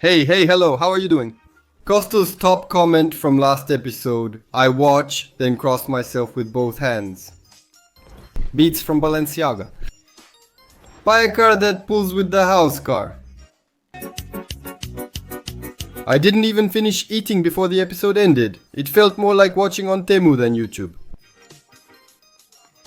Hey, hello, how are you doing? Costa's top comment from last episode. I watch, then cross myself with both hands. Beats from Balenciaga. Buy a car that pulls with the house car. I didn't even finish eating before the episode ended. It felt more like watching on Temu than YouTube.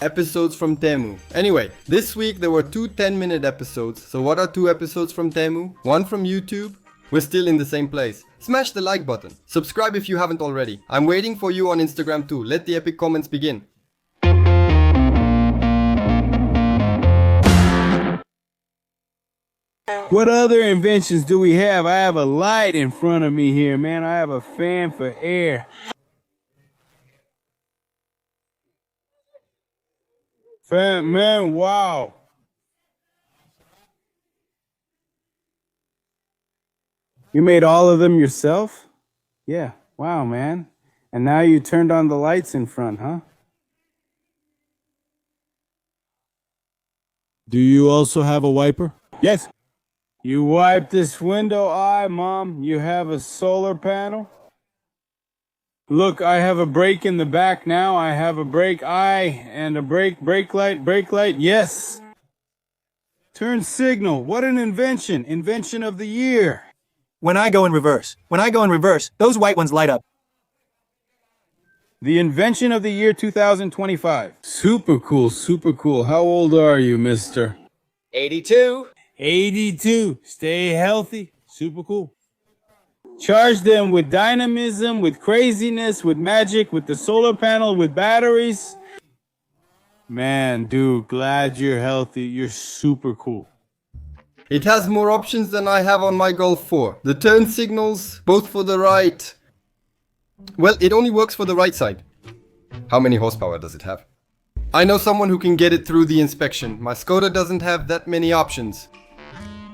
Episodes from Temu. Anyway, this week there were two 10-minute episodes. So what are two episodes from Temu? One from YouTube. We're still in the same place. Smash the like button. Subscribe if you haven't already. I'm waiting for you on Instagram too. Let the epic comments begin. What other inventions do we have? I have a light in front of me here, man. I have a fan for air. Fan, man, wow. You made all of them yourself? Yeah, wow, man. And now you turned on the lights in front, huh? Do you also have a wiper? Yes. You wipe this window eye, Mom. You have a solar panel. Look, I have a brake in the back now. I have a brake eye and a brake light. Yes. Turn signal. What an invention. Invention of the year. When I go in reverse, those white ones light up. The invention of the year 2025. Super cool. How old are you, mister? 82. 82. Stay healthy. Super cool. Charge them with dynamism, with craziness, with magic, with the solar panel, with batteries. Man, dude, glad you're healthy. You're super cool. It has more options than I have on my Golf 4. The turn signals, both for the right. Well, it only works for the right side. How many horsepower does it have? I know someone who can get it through the inspection. My Skoda doesn't have that many options.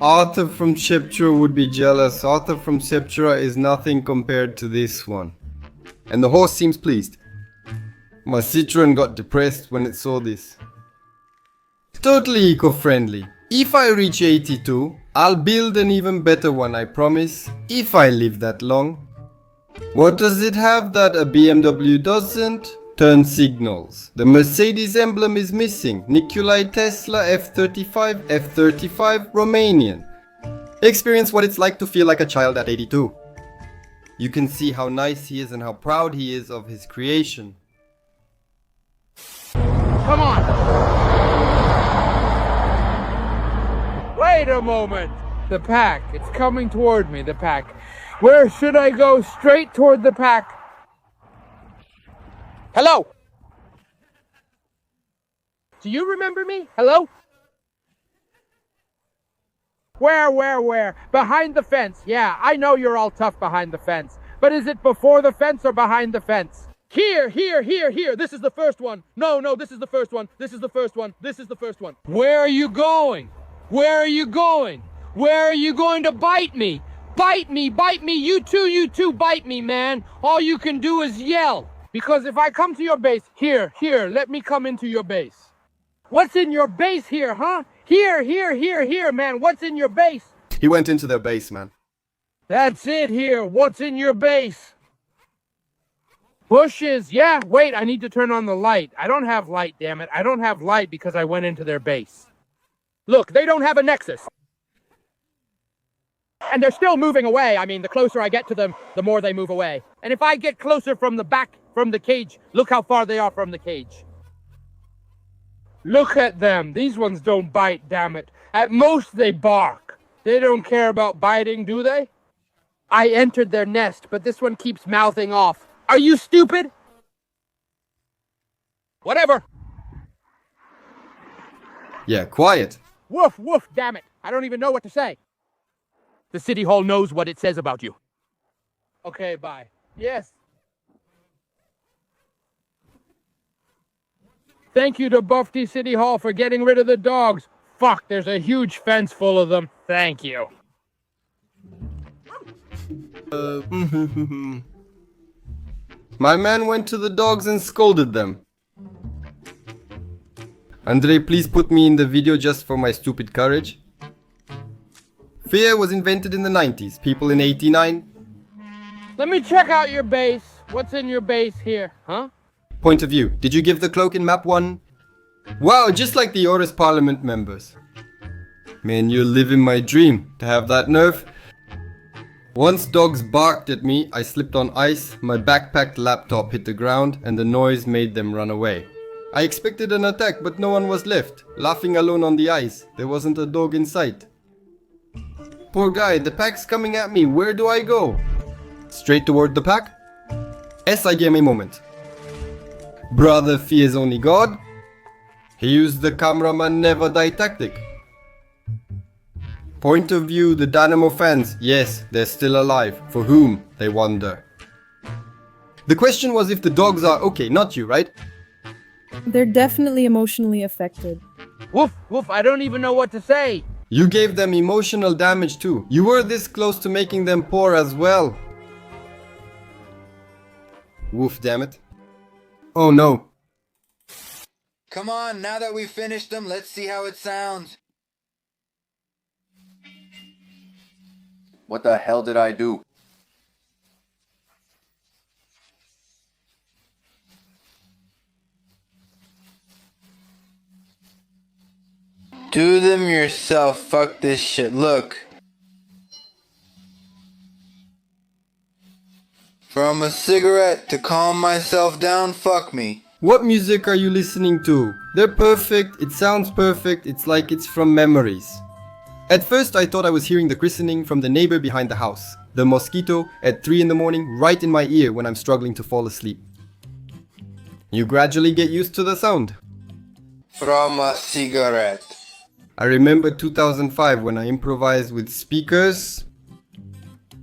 Arthur from Septra would be jealous. Arthur from Septra is nothing compared to this one. And the horse seems pleased. My Citroen got depressed when it saw this. Totally eco-friendly. If I reach 82, I'll build an even better one, I promise, if I live that long. What does it have that a BMW doesn't? Turn signals. The Mercedes emblem is missing. Nikolai Tesla F35, Romanian. Experience what it's like to feel like a child at 82. You can see how nice he is and how proud he is of his creation. Come on! Wait a moment! The pack. It's coming toward me, the pack. Where should I go? Straight toward the pack. Hello? Do you remember me? Hello? Where? Behind the fence. Yeah, I know you're all tough behind the fence. But is it before the fence or behind the fence? Here. This is the first one. No, this is the first one. This is the first one. Where are you going? Where are you going? Where are you going to bite me? Bite me. You too, bite me, man. All you can do is yell. Because if I come to your base, here, let me come into your base. What's in your base here, huh? Here, man. What's in your base? He went into their base, man. That's it here. What's in your base? Bushes. Yeah, wait, I need to turn on the light. I don't have light, damn it. I don't have light because I went into their base. Look, they don't have a nexus. And they're still moving away. I mean, the closer I get to them, the more they move away. And if I get closer from the back, from the cage, look how far they are from the cage. Look at them. These ones don't bite, damn it. At most, they bark. They don't care about biting, do they? I entered their nest, but this one keeps mouthing off. Are you stupid? Whatever. Yeah, quiet. Woof, damn it. I don't even know what to say. The city hall knows what it says about you. Okay, bye. Yes. Thank you to Buffy City Hall for getting rid of the dogs. Fuck, there's a huge fence full of them. Thank you. My man went to the dogs and scolded them. Andrei, please put me in the video just for my stupid courage. Fear was invented in the 90s. People in 89. Let me check out your base. What's in your base here, huh? Point of view. Did you give the cloak in map 1? Wow, just like the Oris Parliament members. Man, you're living my dream. To have that nerve. Once dogs barked at me, I slipped on ice, my backpacked laptop hit the ground, and the noise made them run away. I expected an attack, but no one was left. Laughing alone on the ice. There wasn't a dog in sight. Poor guy, the pack's coming at me. Where do I go? Straight toward the pack? I gave me a moment. Brother fears only God. He used the cameraman never die tactic. Point of view, the Dynamo fans, yes, they're still alive. For whom, they wonder. The question was if the dogs are okay, not you, right? They're definitely emotionally affected. Woof, woof, I don't even know what to say. You gave them emotional damage too. You were this close to making them poor as well. Woof, damn it. Oh no. Come on, now that we've finished them, let's see how it sounds. What the hell did I do? Do them yourself, fuck this shit, look. From a cigarette to calm myself down, fuck me. What music are you listening to? They're perfect, it sounds perfect, it's like it's from memories. At first I thought I was hearing the christening from the neighbor behind the house. The mosquito at 3 in the morning right in my ear when I'm struggling to fall asleep. You gradually get used to the sound. From a cigarette. I remember 2005 when I improvised with speakers.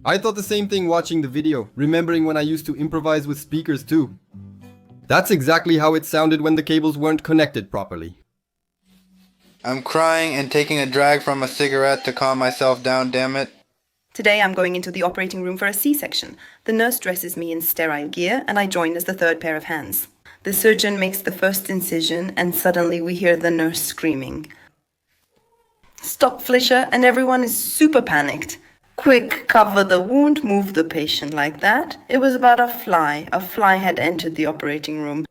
I thought the same thing watching the video, remembering when I used to improvise with speakers too. That's exactly how it sounded when the cables weren't connected properly. I'm crying and taking a drag from a cigarette to calm myself down, damn it. Today I'm going into the operating room for a C-section. The nurse dresses me in sterile gear and I join as the third pair of hands. The surgeon makes the first incision and suddenly we hear the nurse screaming. Stop, Felicia, and everyone is super panicked. Quick, cover the wound, move the patient like that. It was about a fly. A fly had entered the operating room.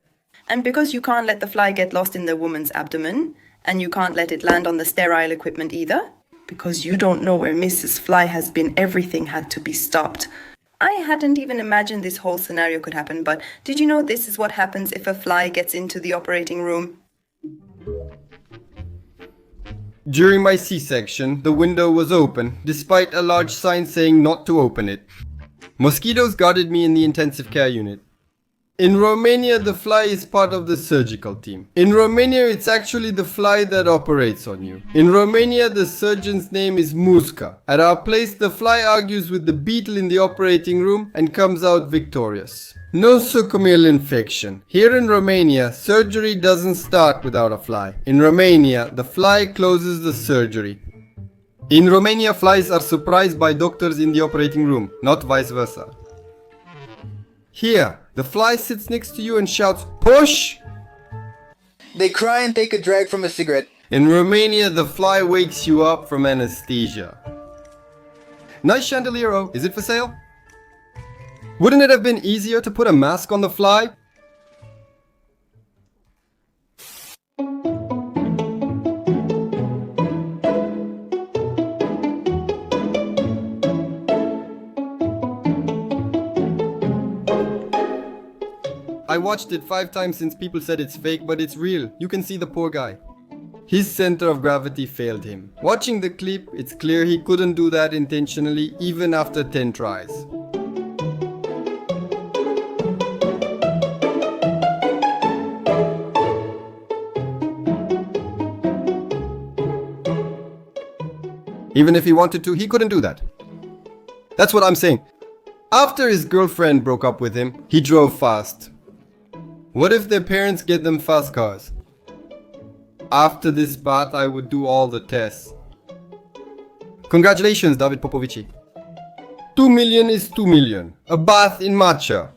And because you can't let the fly get lost in the woman's abdomen, and you can't let it land on the sterile equipment either, because you don't know where Mrs. Fly has been, everything had to be stopped. I hadn't even imagined this whole scenario could happen, but did you know this is what happens if a fly gets into the operating room? During my C-section, the window was open, despite a large sign saying not to open it. Mosquitoes guarded me in the intensive care unit. In Romania, the fly is part of the surgical team. In Romania, it's actually the fly that operates on you. In Romania, the surgeon's name is Musca. At our place, the fly argues with the beetle in the operating room and comes out victorious. Nosocomial infection. Here in Romania, surgery doesn't start without a fly. In Romania, the fly closes the surgery. In Romania, flies are surprised by doctors in the operating room, not vice versa. Here, the fly sits next to you and shouts, "Push!" They cry and take a drag from a cigarette. In Romania, the fly wakes you up from anesthesia. Nice chandelier, oh. Is it for sale? Wouldn't it have been easier to put a mask on the fly? I watched it 5 times since people said it's fake, but it's real. You can see the poor guy. His center of gravity failed him. Watching the clip, it's clear he couldn't do that intentionally even after 10 tries. Even if he wanted to, he couldn't do that. That's what I'm saying. After his girlfriend broke up with him, he drove fast. What if their parents get them fast cars? After this bath, I would do all the tests. Congratulations, David Popovici. 2 million is 2 million. A bath in matcha.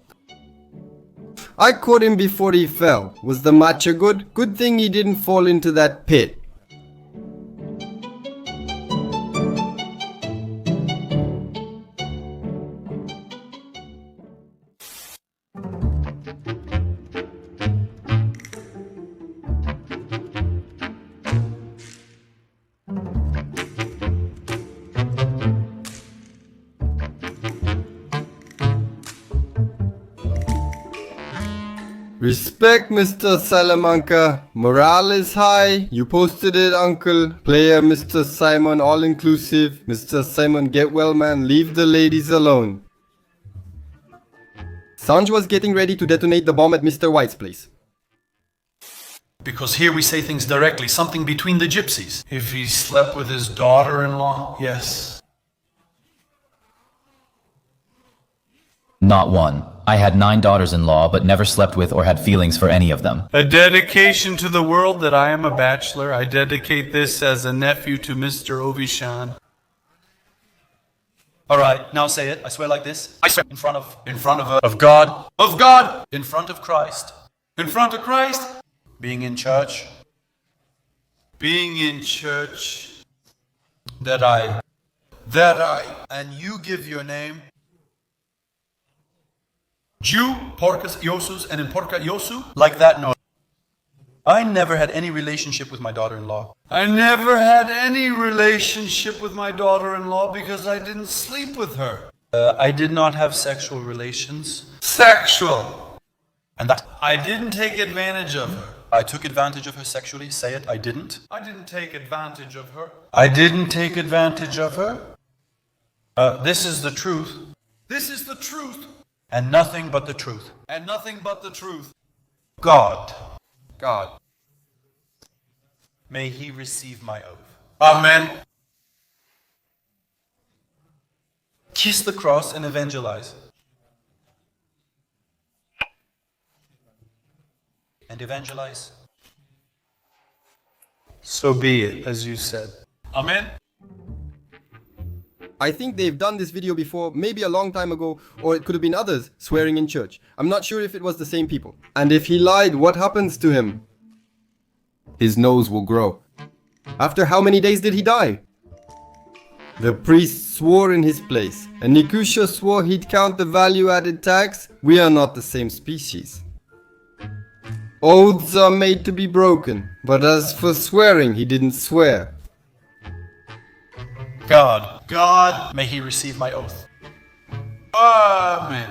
I caught him before he fell. Was the matcha good? Good thing he didn't fall into that pit. Respect, Mr. Salamanca. Morale is high. You posted it, uncle. Player, Mr. Simon, all inclusive. Mr. Simon, get well, man. Leave the ladies alone. Sanj was getting ready to detonate the bomb at Mr. White's place. Because here we say things directly, something between the gypsies. If he slept with his daughter-in-law, yes. Not one. I had 9 daughters-in-law, but never slept with or had feelings for any of them. A dedication to the world that I am a bachelor. I dedicate this as a nephew to Mr. Ovishan. All right, now say it. I swear like this. I swear in front of God, in front of Christ, being in church, that I, and you give your name, Jew, Porcus Iosus, and in Porca Iosu, like that. No, I never had any relationship with my daughter-in-law. I never had any relationship with my daughter-in-law because I didn't sleep with her. I did not have sexual relations. Sexual! And that I didn't take advantage of her. I took advantage of her sexually. Say it. I didn't. I didn't take advantage of her. I didn't take advantage of her. This is the truth. This is the truth. And nothing but the truth. And nothing but the truth. God. May he receive my oath. Amen. Kiss the cross and evangelize. And evangelize. So be it, as you said. Amen. I think they've done this video before, maybe a long time ago, or it could have been others swearing in church. I'm not sure if it was the same people. And if he lied, what happens to him? His nose will grow. After how many days did he die? The priest swore in his place, and Nikusha swore he'd count the value-added tax. We are not the same species. Oaths are made to be broken, but as for swearing, he didn't swear. God, may he receive my oath. Amen.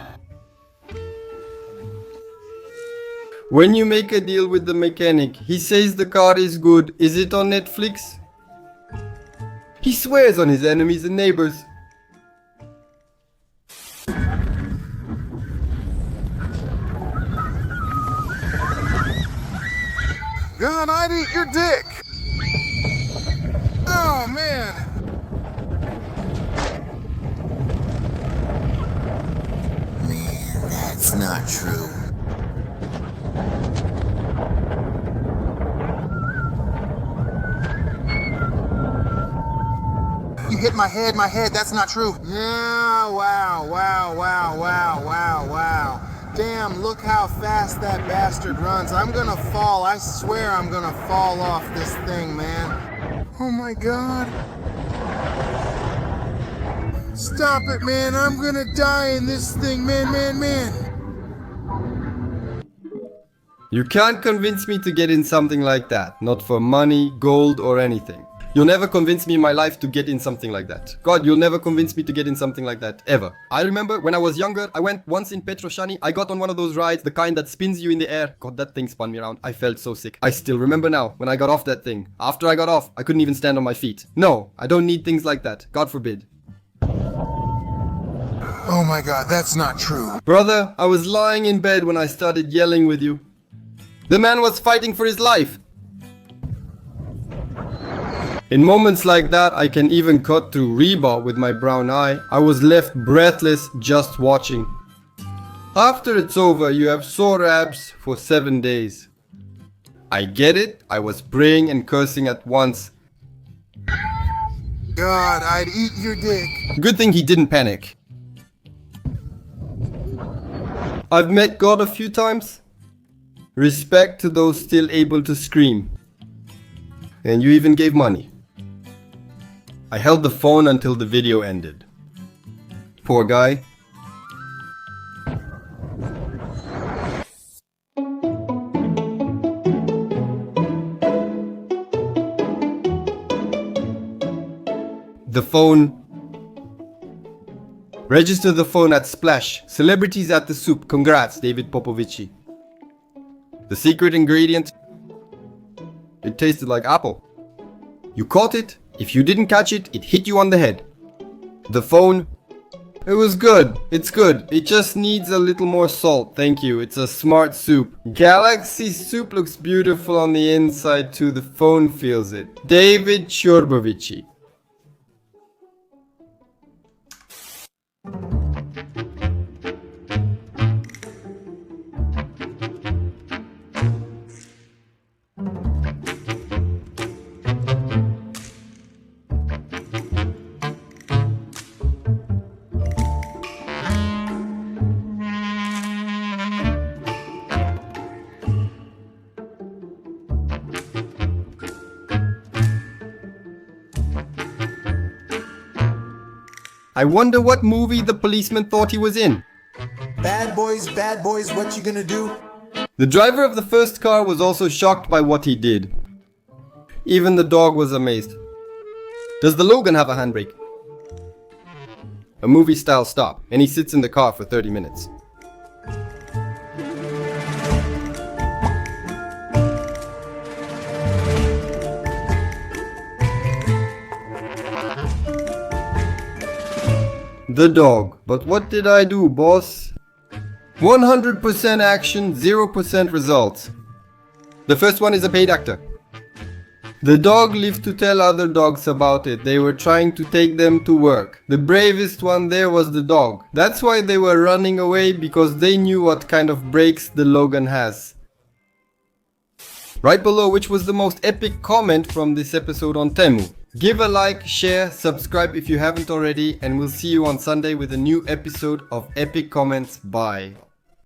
When you make a deal with the mechanic, he says the car is good. Is it on Netflix? He swears on his enemies and neighbors. God, I'd eat your dick. Oh, man. Man, that's not true. You hit my head, that's not true. Yeah, wow. Damn, look how fast that bastard runs. I'm gonna fall. I swear I'm gonna fall off this thing, man. Oh my God. Stop it, man. I'm gonna die in this thing, man. You can't convince me to get in something like that. Not for money, gold, or anything. You'll never convince me in my life to get in something like that. God, you'll never convince me to get in something like that, ever. I remember when I was younger, I went once in Petroshani. I got on one of those rides, the kind that spins you in the air. God, that thing spun me around. I felt so sick. I still remember now, when I got off that thing. After I got off, I couldn't even stand on my feet. No, I don't need things like that. God forbid. Oh my God, that's not true. Brother, I was lying in bed when I started yelling with you. The man was fighting for his life. In moments like that, I can even cut through rebar with my brown eye. I was left breathless just watching. After it's over, you have sore abs for 7 days. I get it. I was praying and cursing at once. God, I'd eat your dick. Good thing he didn't panic. I've met God a few times. Respect to those still able to scream. And you even gave money. I held the phone until the video ended. Poor guy. The phone. Register the phone at Splash. Celebrities at the soup. Congrats, David Popovici. The secret ingredient? It tasted like apple. You caught it. If you didn't catch it, it hit you on the head. The phone? It was good. It's good. It just needs a little more salt. Thank you. It's a smart soup. Galaxy soup looks beautiful on the inside too. The phone feels it. David Chorbovici. I wonder what movie the policeman thought he was in. Bad boys, what you gonna do? The driver of the first car was also shocked by what he did. Even the dog was amazed. Does the Logan have a handbrake? A movie style stop, and he sits in the car for 30 minutes. The dog. But what did I do, boss? 100% action, 0% results. The first one is a paid actor. The dog lived to tell other dogs about it. They were trying to take them to work. The bravest one there was the dog. That's why they were running away, because they knew what kind of brakes the Logan has. Write below which was the most epic comment from this episode on Temu. Give a like, share, subscribe if you haven't already, and we'll see you on Sunday with a new episode of Epic Comments. Bye.